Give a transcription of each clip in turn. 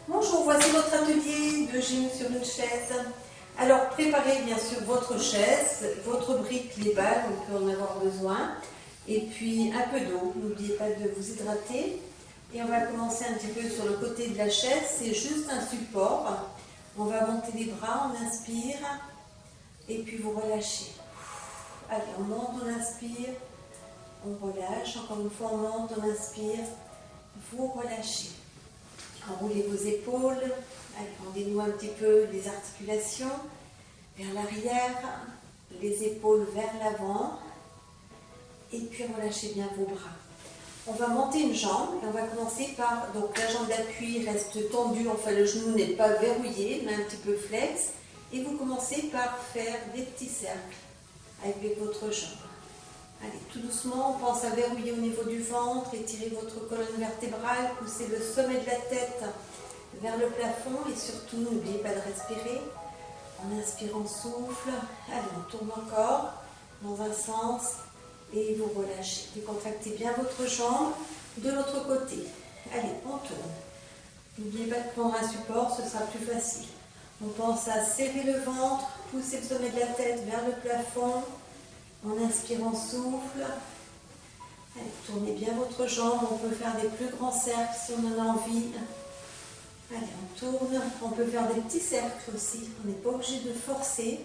Bonjour, voici votre atelier de gym sur une chaise. Alors préparez bien sûr votre chaise, votre brique, les balles, on peut en avoir besoin. Et puis un peu d'eau, n'oubliez pas de vous hydrater. Et on va commencer un petit peu sur le côté de la chaise, c'est juste un support. On va monter les bras, on inspire et puis vous relâchez. Allez, on monte, on inspire, on relâche. Encore une fois, on monte, on inspire, vous relâchez. Enroulez vos épaules, allez, on dénoue un petit peu les articulations vers l'arrière, les épaules vers l'avant et puis relâchez bien vos bras. On va monter une jambe et on va commencer par, donc la jambe d'appui reste tendue, enfin le genou n'est pas verrouillé, mais un petit peu flex, et vous commencez par faire des petits cercles avec votre jambe. Allez, tout doucement, on pense à verrouiller au niveau du ventre, étirez votre colonne vertébrale, poussez le sommet de la tête vers le plafond et surtout n'oubliez pas de respirer. En inspirant, souffle. Allez, on tourne encore dans un sens et vous relâchez. Décontractez bien votre jambe de l'autre côté. Allez, on tourne. N'oubliez pas de prendre un support, ce sera plus facile. On pense à serrer le ventre, pousser le sommet de la tête vers le plafond. En inspirant, souffle. Allez, tournez bien votre jambe. On peut faire des plus grands cercles si on en a envie. Allez, on tourne. On peut faire des petits cercles aussi. On n'est pas obligé de forcer.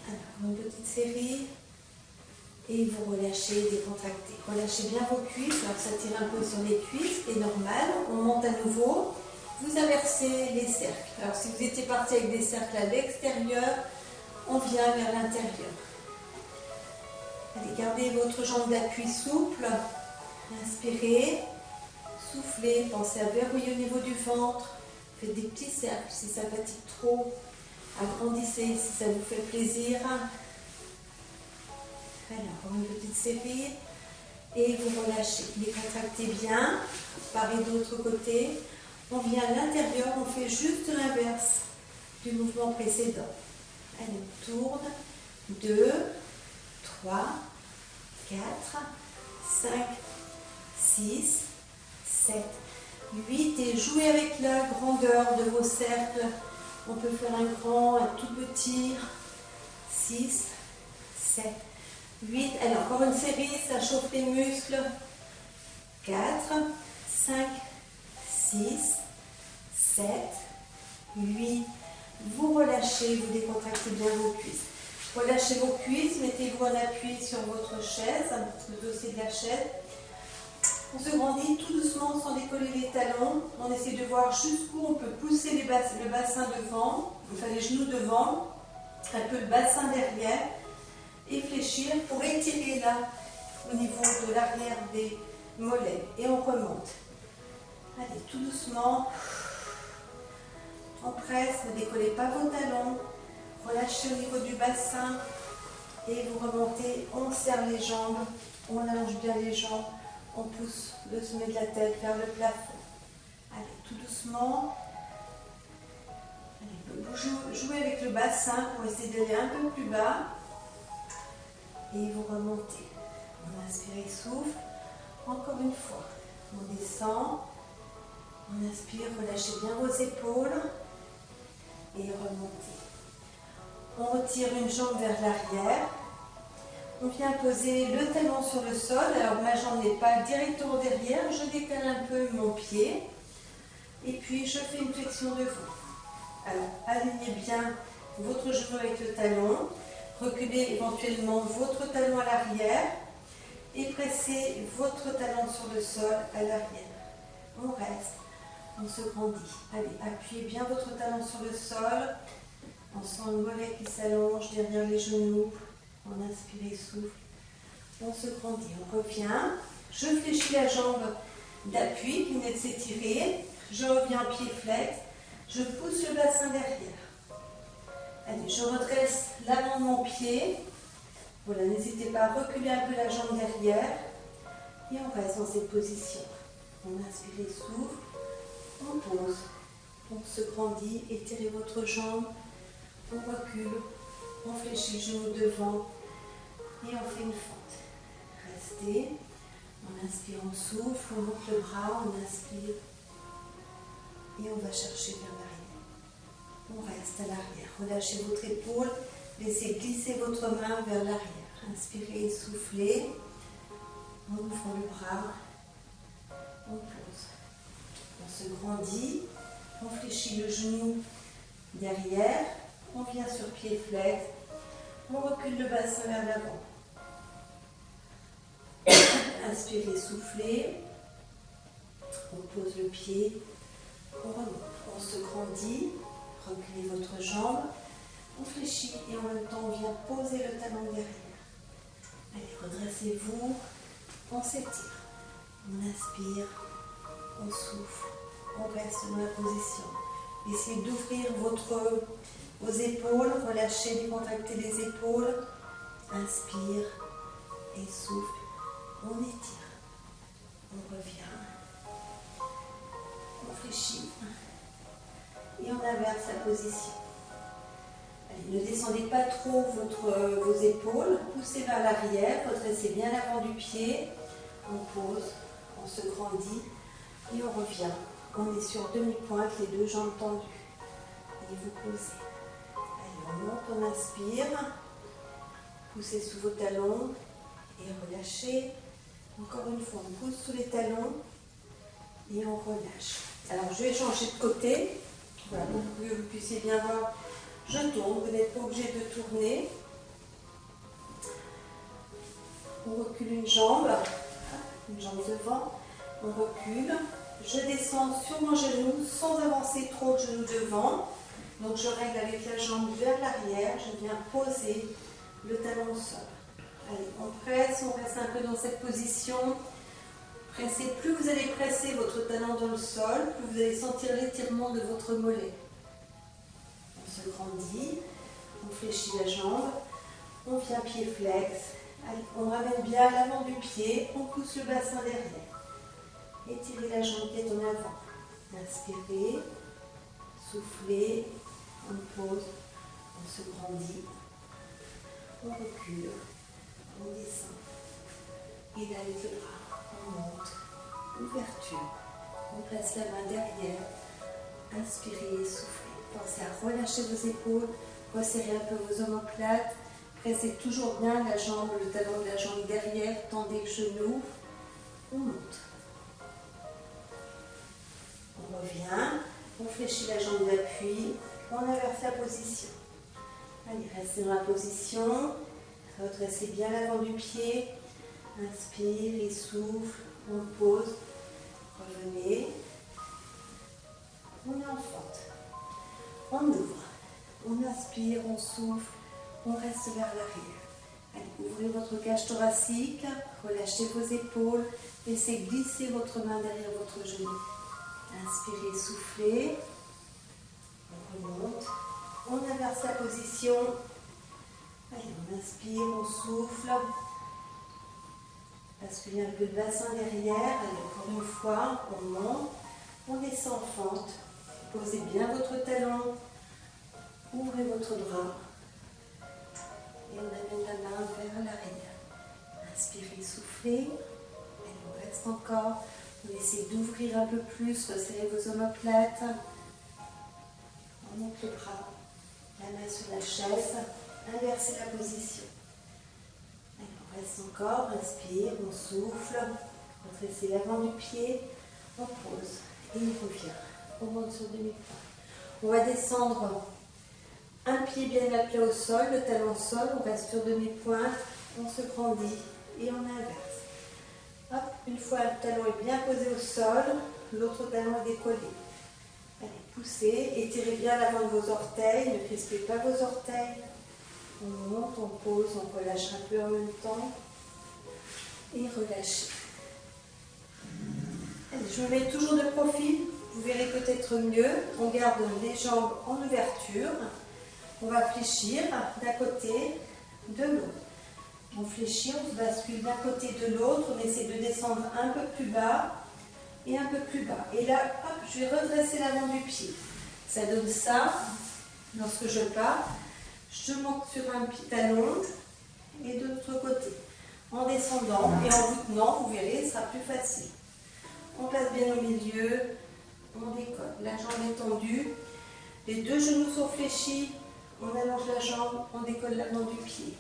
Alors, une petite série. Et vous relâchez, décontractez. Relâchez bien vos cuisses. Alors, ça tire un peu sur les cuisses. C'est normal. On monte à nouveau. Vous inversez les cercles. Alors, si vous étiez parti avec des cercles à l'extérieur, on vient vers l'intérieur. Allez, gardez votre jambe d'appui souple. Inspirez, soufflez, pensez à verrouiller au niveau du ventre. Faites des petits cercles si ça fatigue trop. Agrandissez si ça vous fait plaisir. Alors, encore une petite série. Et vous relâchez. Décontractez bien. Pareil de l'autre côté. On vient à l'intérieur, on fait juste l'inverse du mouvement précédent. Allez, on tourne. 2, 3, 4, 5, 6, 7, 8 et jouez avec la grandeur de vos cercles. On peut faire un grand, un tout petit. 6, 7, 8. Allez, encore une série, ça chauffe les muscles. 4, 5, 6, 7, 8. Vous relâchez, vous décontractez bien vos cuisses. Relâchez vos cuisses, mettez-vous en appui sur votre chaise, le dossier de la chaise. On se grandit tout doucement sans décoller les talons. On essaie de voir jusqu'où on peut pousser le bassin devant, enfin les genoux devant, un peu le bassin derrière et fléchir pour étirer là au niveau de l'arrière des mollets. Et on remonte. Allez, tout doucement. On presse, ne décollez pas vos talons. Relâchez au niveau du bassin et vous remontez. On serre les jambes, on allonge bien les jambes, on pousse le sommet de la tête vers le plafond. Allez, tout doucement. Allez, jouez avec le bassin pour essayer d'aller un peu plus bas. Et vous remontez. On inspire et souffle. Encore une fois. On descend. On inspire, relâchez bien vos épaules. Et remontez. On retire une jambe vers l'arrière. On vient poser le talon sur le sol. Alors ma jambe n'est pas directement derrière. Je décale un peu mon pied. Et puis je fais une flexion devant. Alors alignez bien votre genou avec le talon. Reculez éventuellement votre talon à l'arrière. Et pressez votre talon sur le sol à l'arrière. On reste. On se grandit. Allez, appuyez bien votre talon sur le sol. On sent le mollet qui s'allonge derrière les genoux. On inspire et souffle. On se grandit. On revient. Je fléchis la jambe d'appui qui venait de s'étirer. Je reviens pied flex. Je pousse le bassin derrière. Allez, je redresse l'avant de mon pied. Voilà, n'hésitez pas à reculer un peu la jambe derrière. Et on reste dans cette position. On inspire et souffle. On pose. On se grandit. Étirez votre jambe. On recule, on fléchit genou devant et on fait une fente. Restez, on inspire, on souffle, on monte le bras, on inspire, et on va chercher vers l'arrière. On reste à l'arrière. Relâchez votre épaule. Laissez glisser votre main vers l'arrière. Inspirez et soufflez. On ouvre le bras. On pose. On se grandit. On fléchit le genou derrière. On vient sur pied flex. On recule le bassin vers l'avant. Inspirez, soufflez. On pose le pied. On remonte. On se grandit. Reculez votre jambe. On fléchit et en même temps on vient poser le talon derrière. Allez, redressez-vous. On s'étire. On inspire. On souffle. On reste dans la position. Essayez d'ouvrir vos épaules. Relâchez, décontractez les épaules. Inspire et souffle. On étire. On revient. On fléchit. Et on inverse la position. Allez, ne descendez pas trop vos épaules. Poussez vers l'arrière. Redressez bien l'avant du pied. On pose. On se grandit. Et on revient. On est sur demi-pointe, les deux jambes tendues. Et vous posez. Allez, on monte, on inspire. Poussez sous vos talons. Et relâchez. Encore une fois, on pousse sous les talons. Et on relâche. Alors, je vais changer de côté. Voilà, pour que vous puissiez bien voir. Je tourne, vous n'êtes pas obligé de tourner. On recule une jambe devant. On recule. Je descends sur mon genou sans avancer trop le genou devant. Donc je règle avec la jambe vers l'arrière. Je viens poser le talon au sol. Allez, on presse, on reste un peu dans cette position. Pressez, plus vous allez presser votre talon dans le sol, plus vous allez sentir l'étirement de votre mollet. On se grandit, on fléchit la jambe, on vient pied flex. Allez, on ramène bien l'avant du pied, on pousse le bassin derrière. Étirez la jambe tête en avant. Inspirez, soufflez, on pose, on se grandit, on recule, on descend. Et là, avec le bras, on monte, ouverture, on place la main derrière, inspirez et soufflez. Pensez à relâcher vos épaules, resserrez un peu vos omoplates, pressez toujours bien la jambe, le talon de la jambe derrière, tendez le genou, on monte. On revient, on fléchit la jambe d'appui, on inverse la position. Allez, restez dans la position, redressez bien l'avant du pied, inspire et souffle, on pose, revenez, on est en fente, on ouvre, on inspire, on souffle, on reste vers l'arrière. Allez, ouvrez votre cage thoracique, relâchez vos épaules, laissez glisser votre main derrière votre genou. Inspirez, soufflez, on remonte, on inverse la position. Allez, on inspire, on souffle, basculez un peu le bassin derrière. Allez, encore une fois, on monte, on descend en fente, posez bien votre talon, ouvrez votre bras et on amène la main vers l'arrière. Inspirez, soufflez, et on reste encore. Vous essayez d'ouvrir un peu plus, resserrez vos omoplates. On monte le bras, la main sur la chaise, inversez la position. Allez, on reste encore, inspire, on souffle, redressez l'avant du pied, on pose et on revient. On monte sur demi-pointe. On va descendre un pied bien appuyé au sol, le talon au sol, on reste sur demi-pointe, on se grandit et on inverse. Hop, une fois le talon est bien posé au sol, l'autre talon est décollé. Allez, poussez, étirez bien l'avant de vos orteils, ne crispez pas vos orteils. On monte, on pose, on relâche un peu en même temps. Et relâchez. Allez, je me mets toujours de profil, vous verrez peut-être mieux. On garde les jambes en ouverture. On va fléchir d'un côté, de l'autre. On fléchit, on se bascule d'un côté de l'autre, on essaie de descendre un peu plus bas et un peu plus bas. Et là, hop, je vais redresser l'avant du pied. Ça donne ça. Lorsque je pars, je monte sur un talon et de l'autre côté. En descendant et en vous tenant, vous verrez, ce sera plus facile. On passe bien au milieu, on on décolle. La jambe est tendue, les deux genoux sont fléchis, on allonge la jambe, on décolle l'avant du pied.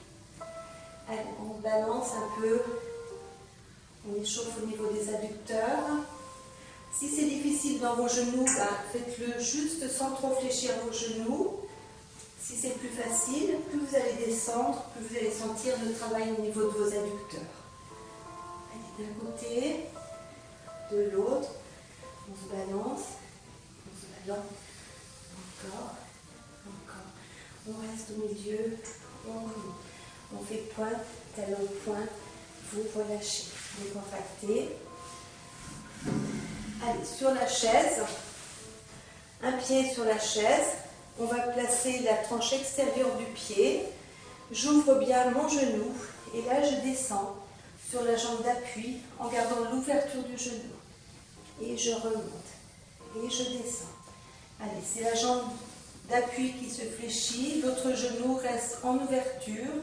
Allez, on balance un peu, on échauffe au niveau des adducteurs. Si c'est difficile dans vos genoux, faites-le juste sans trop fléchir vos genoux. Si c'est plus facile, plus vous allez descendre, plus vous allez sentir le travail au niveau de vos adducteurs. Allez, d'un côté, de l'autre, on se balance, encore, on reste au milieu, on fait pointe, talon pointe, vous relâchez, décontractez. Allez, sur la chaise, un pied sur la chaise, on va placer la tranche extérieure du pied, j'ouvre bien mon genou et là je descends sur la jambe d'appui en gardant l'ouverture du genou. Et je remonte, et je descends. Allez, c'est la jambe d'appui qui se fléchit, l'autre genou reste en ouverture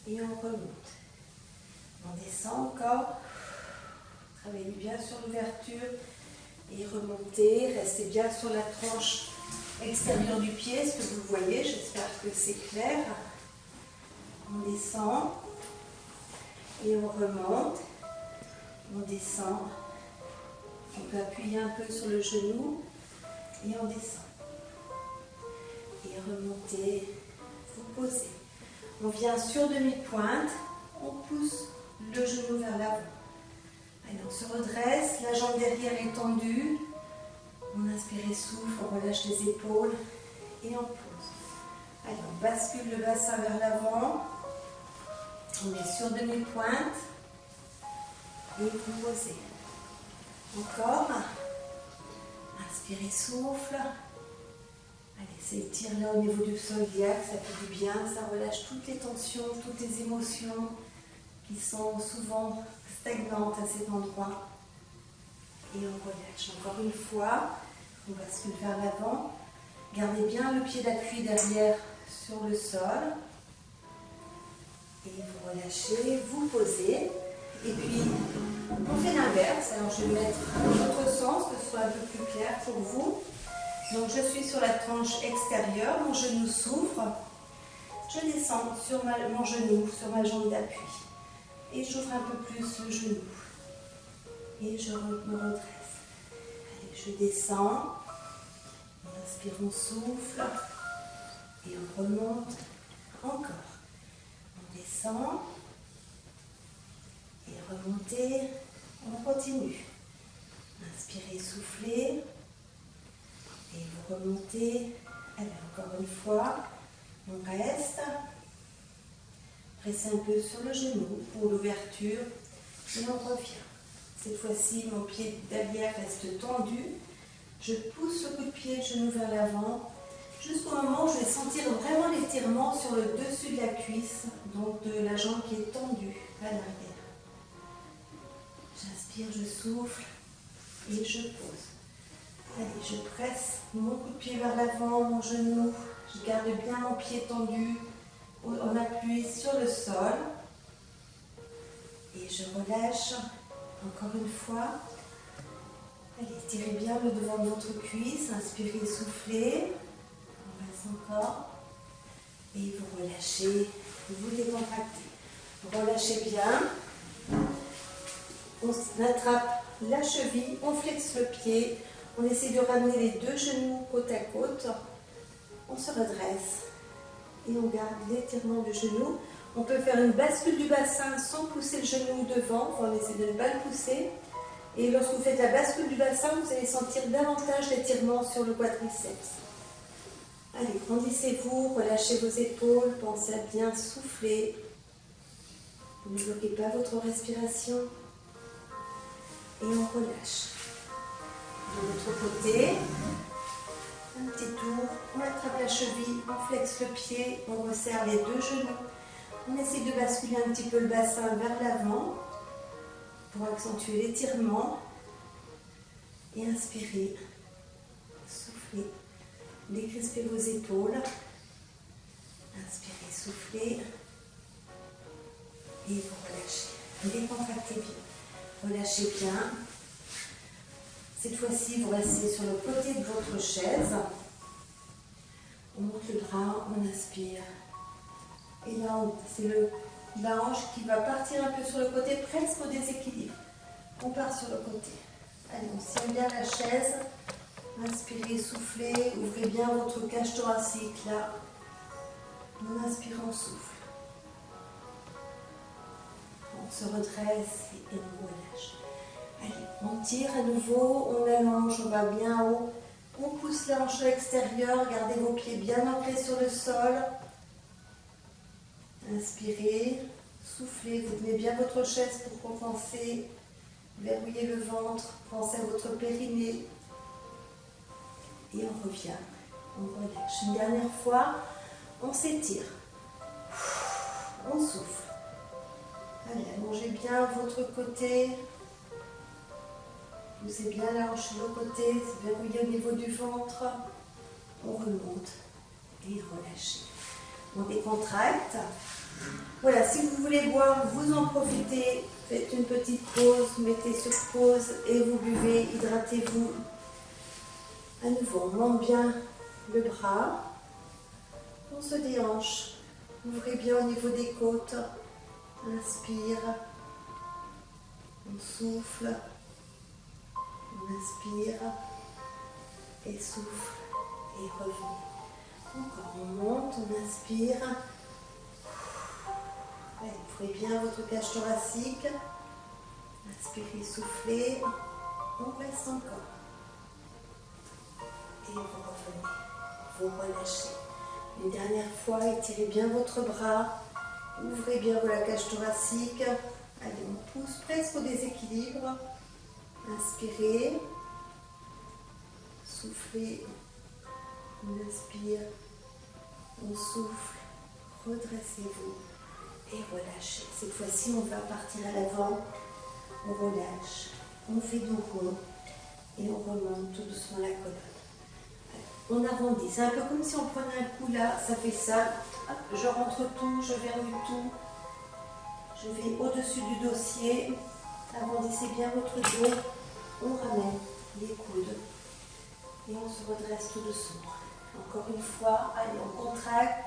et on remonte. On descend encore, travaillez bien sur l'ouverture et remontez, restez bien sur la tranche extérieure du pied, ce que vous voyez, j'espère que c'est clair. On descend et on remonte, on descend, on peut appuyer un peu sur le genou et on descend. Et remontez, vous posez. On vient sur demi-pointe, on pousse le genou vers l'avant. Allez, on se redresse, la jambe derrière est tendue. On inspire et souffle, on relâche les épaules et on pose. Allez, on bascule le bassin vers l'avant. On est sur demi-pointe et vous posez. Encore. Inspirez, souffle. Allez, s'étire là au niveau du sol iliaque, ça fait du bien, ça relâche toutes les tensions, toutes les émotions qui sont souvent stagnantes à cet endroit. Et on relâche encore une fois, on bascule vers l'avant. Gardez bien le pied d'appui derrière sur le sol. Et vous relâchez, vous posez. Et puis, on fait l'inverse. Alors, je vais mettre l'autre sens, que ce soit un peu plus clair pour vous. Donc, je suis sur la tranche extérieure, mon genou s'ouvre. Je descends sur mon genou, sur ma jambe d'appui. Et j'ouvre un peu plus le genou. Et je me redresse. Allez, je descends. On inspire, on souffle. Et on remonte. Encore. On descend. Et remontez. On continue. Inspirez, soufflez. Et vous remontez. Allez, encore une fois. On reste. Pressez un peu sur le genou pour l'ouverture. Et on revient. Cette fois-ci, mon pied derrière reste tendu. Je pousse le coup de pied, genou vers l'avant, jusqu'au moment où je vais sentir vraiment l'étirement sur le dessus de la cuisse, donc de la jambe qui est tendue à l'arrière. J'inspire, je souffle et je pose. Allez, je presse mon coup de pied vers l'avant, mon genou. Je garde bien mon pied tendu. On appuie sur le sol. Et je relâche. Encore une fois. Allez, tirez bien le devant de votre cuisse. Inspirez, soufflez. On reste encore. Et vous relâchez. Vous décontractez. Relâchez bien. On attrape la cheville. On flexe le pied. On essaie de ramener les deux genoux côte à côte. On se redresse. Et on garde l'étirement du genou. On peut faire une bascule du bassin sans pousser le genou devant. On essaie de ne pas le pousser. Et lorsque vous faites la bascule du bassin, vous allez sentir davantage d'étirement sur le quadriceps. Allez, grandissez-vous, relâchez vos épaules, pensez à bien souffler. Ne bloquez pas votre respiration. Et on relâche. De l'autre côté, un petit tour, on attrape la cheville, on flexe le pied, on resserre les deux genoux. On essaie de basculer un petit peu le bassin vers l'avant pour accentuer l'étirement. Et inspirez, soufflez, décrispez vos épaules. Inspirez, soufflez et vous relâchez. Décontractez bien, relâchez bien. Cette fois-ci, vous restez sur le côté de votre chaise. On monte le bras, on inspire. Et là, c'est la hanche qui va partir un peu sur le côté, presque au déséquilibre. On part sur le côté. Allez, on serre bien la chaise. Inspirez, soufflez, ouvrez bien votre cage thoracique là. En inspirant, on souffle. On se redresse et on relâche. Allez, on tire à nouveau, on allonge, on va bien haut. On pousse la hanche à l'extérieur, gardez vos pieds bien ancrés sur le sol. Inspirez, soufflez, vous tenez bien votre chaise pour compenser. Verrouillez le ventre, pensez à votre périnée. Et on revient, on relâche. Une dernière fois, on s'étire. On souffle. Allez, allongez bien votre côté. Poussez bien la hanche de l'autre côté, verrouillez au niveau du ventre. On remonte et relâchez. On décontracte. Voilà, si vous voulez boire, vous en profitez. Faites une petite pause, mettez sur pause et vous buvez, hydratez-vous. À nouveau, on monte bien le bras. On se déhanche. Ouvrez bien au niveau des côtes. Inspire. On souffle. On inspire. Et souffle. Et revenez. Encore, on monte, on inspire. Allez, ouvrez bien votre cage thoracique. Inspirez, soufflez. On reste encore. Et vous revenez. Vous relâchez. Une dernière fois, étirez bien votre bras. Ouvrez bien la cage thoracique. Allez, on pousse presque au déséquilibre. Inspirez. Soufflez. On inspire. On souffle. Redressez-vous. Et relâchez. Cette fois-ci, on va partir à l'avant. On relâche. On fait dos rond. Et on remonte tout doucement la colonne. On arrondit. C'est un peu comme si on prenait un coup là. Ça fait ça. Hop, je rentre tout. Je verrouille tout. Je vais au-dessus du dossier. Arrondissez bien votre dos. On ramène les coudes. Et on se redresse tout doucement. Encore une fois. Allez, on contracte.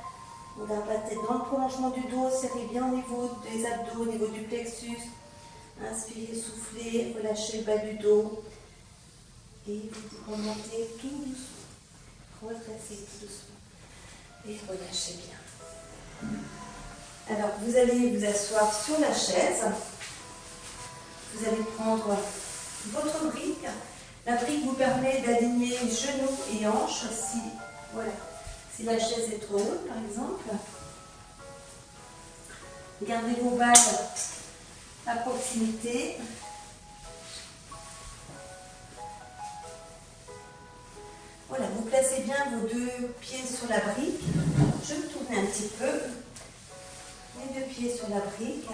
On garde la tête dans le prolongement du dos, serrez bien au niveau des abdos, au niveau du plexus. Inspirez, soufflez, relâchez le bas du dos. Et vous remontez tout doucement. Redressez tout doucement. Et relâchez bien. Alors, vous allez vous asseoir sur la chaise. Vous allez prendre votre brique. La brique vous permet d'aligner genoux et hanches. Si la chaise est trop haute, par exemple, gardez vos balles à proximité. Voilà, vous placez bien vos deux pieds sur la brique. Je me tourne un petit peu. Les deux pieds sur la brique.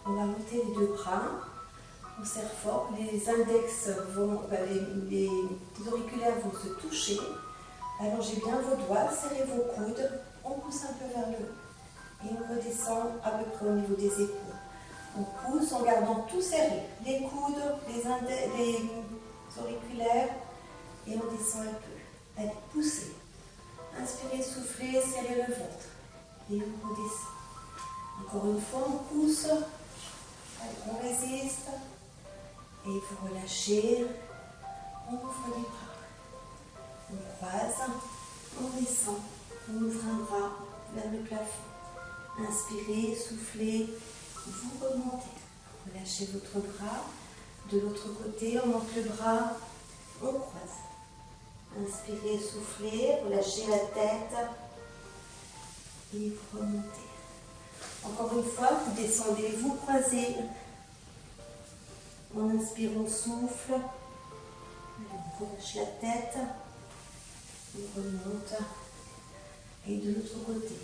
On va monter les deux bras. On serre fort. Les index les auriculaires vont se toucher. Allongez bien vos doigts, serrez vos coudes, on pousse un peu vers le haut et on redescend à peu près au niveau des épaules. On pousse en gardant tout serré, les coudes, les auriculaires et on descend un peu. Allez, poussez. Inspirez, soufflez, serrez le ventre et on redescend. Encore une fois, on pousse, allez, on résiste et vous relâchez, on ouvre les bras. On croise, on descend, on ouvre un bras vers le plafond. Inspirez, soufflez, vous remontez. Relâchez votre bras. De l'autre côté, on monte le bras, on croise. Inspirez, soufflez, relâchez la tête et vous remontez. Encore une fois, vous descendez, vous croisez. On inspire, on souffle. On relâche la tête. On remonte. Et de l'autre côté.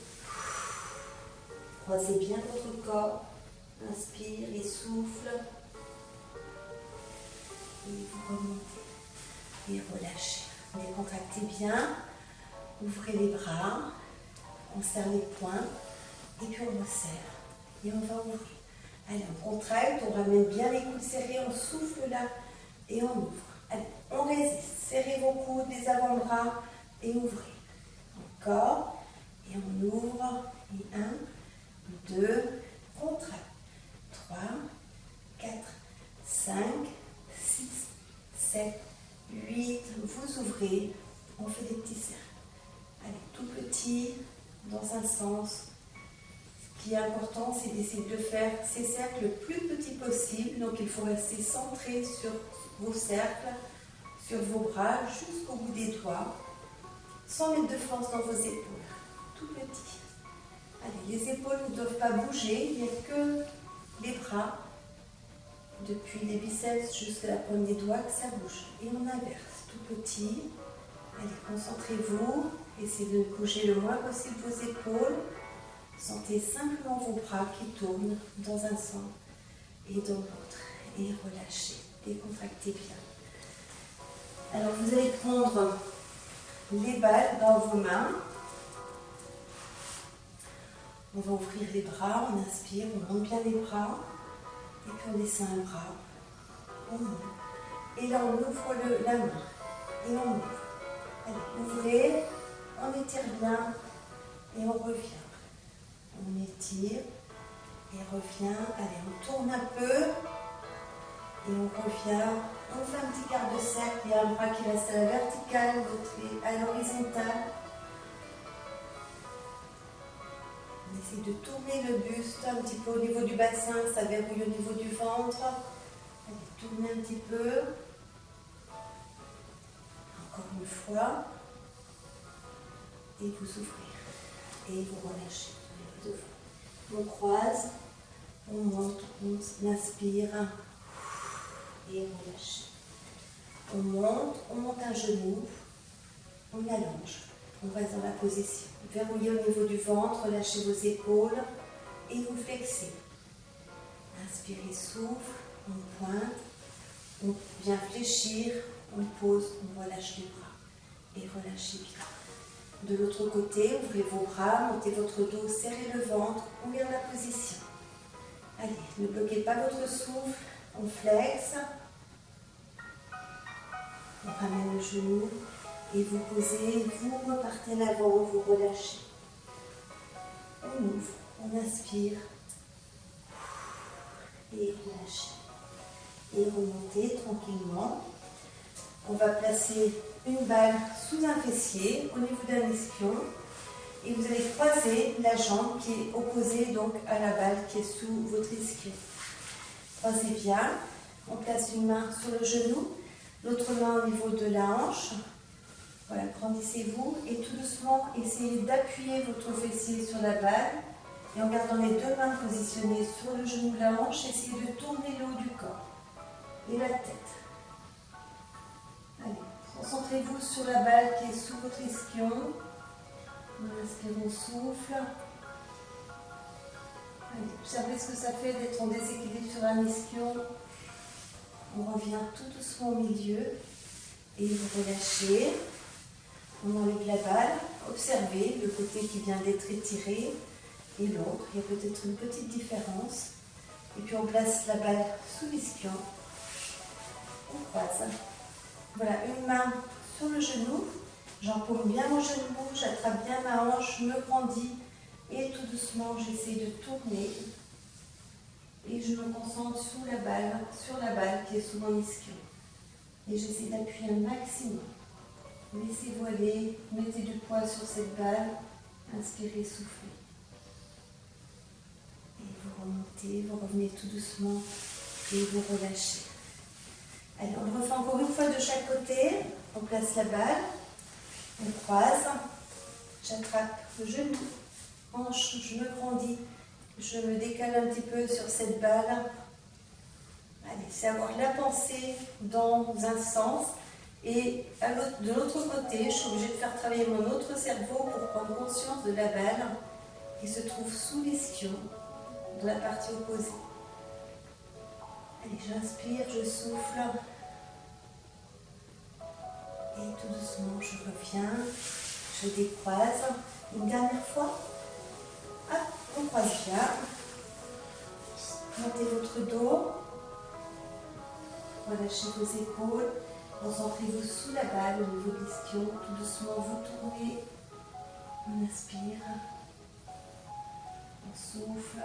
Croisez bien votre corps. Inspire et souffle. Et vous remontez. Et relâchez. Décontractez bien. Ouvrez les bras. On serre les poings. Et puis on resserre. Et on va ouvrir. Allez, on contracte, on ramène bien les coudes serrés, on souffle là et on ouvre. Allez, on résiste. Serrez vos coudes, les avant-bras et ouvrez. Encore. Et on ouvre. Et 1, 2, contracte. 3, 4, 5, 6, 7, 8. Vous ouvrez. On fait des petits cercles. Allez, tout petit, dans un sens. Ce qui est important, c'est d'essayer de faire ces cercles le plus petits possible. Donc, il faut rester centré sur vos cercles, sur vos bras, jusqu'au bout des doigts, sans mettre de force dans vos épaules. Tout petit. Allez, les épaules ne doivent pas bouger, il n'y a que les bras, depuis les biceps jusqu'à la pointe des doigts, que ça bouge. Et on inverse, tout petit. Allez, concentrez-vous, essayez de bouger le moins possible vos épaules. Sentez simplement vos bras qui tournent dans un sens et dans l'autre. Et relâchez, décontractez bien. Alors, vous allez prendre les balles dans vos mains. On va ouvrir les bras, on inspire, on monte bien les bras. Et puis on descend un bras. On monte. Et là, on ouvre la main. Et on ouvre. Allez, ouvrez, on étire bien et on revient. On étire et revient. Allez, on tourne un peu et on revient. On fait un petit quart de cercle. Il y a un bras qui reste à la verticale, l'autre est à l'horizontale. On essaie de tourner le buste un petit peu au niveau du bassin, ça verrouille au niveau du ventre. Allez, tournez un petit peu. Encore une fois. Et vous ouvrez. Et vous relâchez. On croise, on monte, on inspire. Et on relâche. On monte un genou. On allonge. On reste dans la position. Verrouillez au niveau du ventre, lâchez vos épaules et vous flexez. Inspirez, souffle, on pointe, on vient fléchir, on pose, on relâche les bras et relâchez bien. De l'autre côté, ouvrez vos bras, montez votre dos, serrez le ventre, on garde la position. Allez, ne bloquez pas votre souffle, on flexe, on ramène le genou. Et vous posez, vous repartez en avant, vous relâchez. On ouvre, on inspire. Et relâchez. Et remontez tranquillement. On va placer une balle sous un fessier, au niveau d'un ischion. Et vous allez croiser la jambe qui est opposée donc à la balle qui est sous votre ischion. Croisez bien. On place une main sur le genou, l'autre main au niveau de la hanche. Voilà, grandissez-vous et tout doucement, essayez d'appuyer votre fessier sur la balle et en gardant les deux mains positionnées sur le genou de la hanche, essayez de tourner le haut du corps et la tête. Allez, concentrez-vous sur la balle qui est sous votre ischion. On inspire, on souffle. Allez, observez ce que ça fait d'être en déséquilibre sur un ischion. On revient tout doucement au milieu et vous relâchez. On enlève la balle, observez le côté qui vient d'être étiré et l'autre. Il y a peut-être une petite différence. Et puis on place la balle sous l'ischion. On croise. Voilà, une main sur le genou. J'empaume bien mon genou, j'attrape bien ma hanche, je me grandis. Et tout doucement, j'essaie de tourner. Et je me concentre sur la balle qui est sous mon ischion. Et j'essaie d'appuyer un maximum. Laissez-vous aller, mettez du poids sur cette balle, inspirez, soufflez. Et vous remontez, vous revenez tout doucement et vous relâchez. Allez, on le refait encore une fois de chaque côté. On place la balle, on croise, j'attrape le genou, hanche, je me grandis, je me décale un petit peu sur cette balle. Allez, c'est avoir la pensée dans un sens. Et de l'autre côté, je suis obligée de faire travailler mon autre cerveau pour prendre conscience de la balle qui se trouve sous l'ischion, de la partie opposée. Allez, j'inspire, je souffle. Et tout doucement, je reviens, je décroise. Une dernière fois. Hop, on croise bien. Montez votre dos. Relâchez vos épaules. Concentrez-vous sous la balle au niveau de l'ischio. Tout doucement, vous tournez. On inspire. On souffle.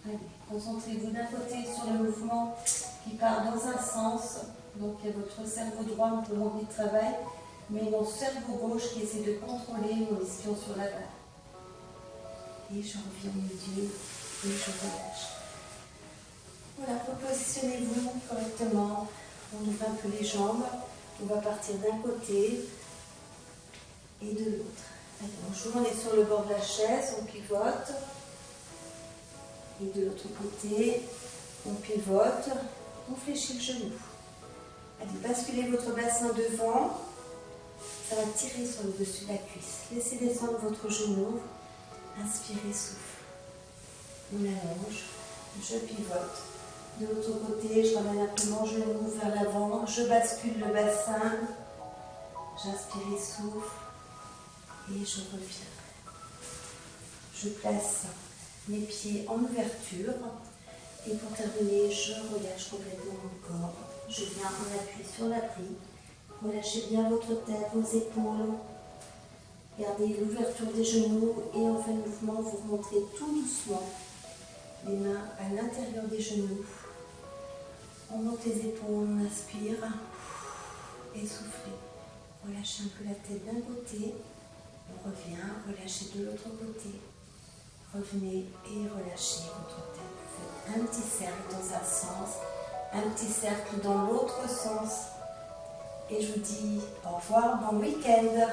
Allez, concentrez-vous d'un côté sur le mouvement qui part dans un sens. Donc il y a votre cerveau droit un peu envie de travail, mais mon cerveau gauche qui essaie de contrôler mon ischio sur la balle. Et je reviens au milieu et je relâche. Voilà, repositionnez-vous correctement. On ouvre un peu les jambes. On va partir d'un côté et de l'autre. Bonjour, on est sur le bord de la chaise, on pivote. Et de l'autre côté, on pivote, on fléchit le genou. Allez, basculez votre bassin devant. Ça va tirer sur le dessus de la cuisse. Laissez descendre votre genou. Inspirez, souffle. On allonge. Je pivote. De l'autre côté, je ramène un peu mon genou vers l'avant. Je bascule le bassin. J'inspire et souffle. Et je reviens. Je place mes pieds en ouverture. Et pour terminer, je relâche complètement mon corps. Je viens en appui sur l'appui. Relâchez bien votre tête, vos épaules. Gardez l'ouverture des genoux et en fin de mouvement, vous remontrez tout doucement les mains à l'intérieur des genoux. On monte les épaules, on inspire et soufflez. Relâchez un peu la tête d'un côté. On revient, relâchez de l'autre côté. Revenez et relâchez votre tête. Vous faites un petit cercle dans un sens, un petit cercle dans l'autre sens. Et je vous dis au revoir, bon week-end.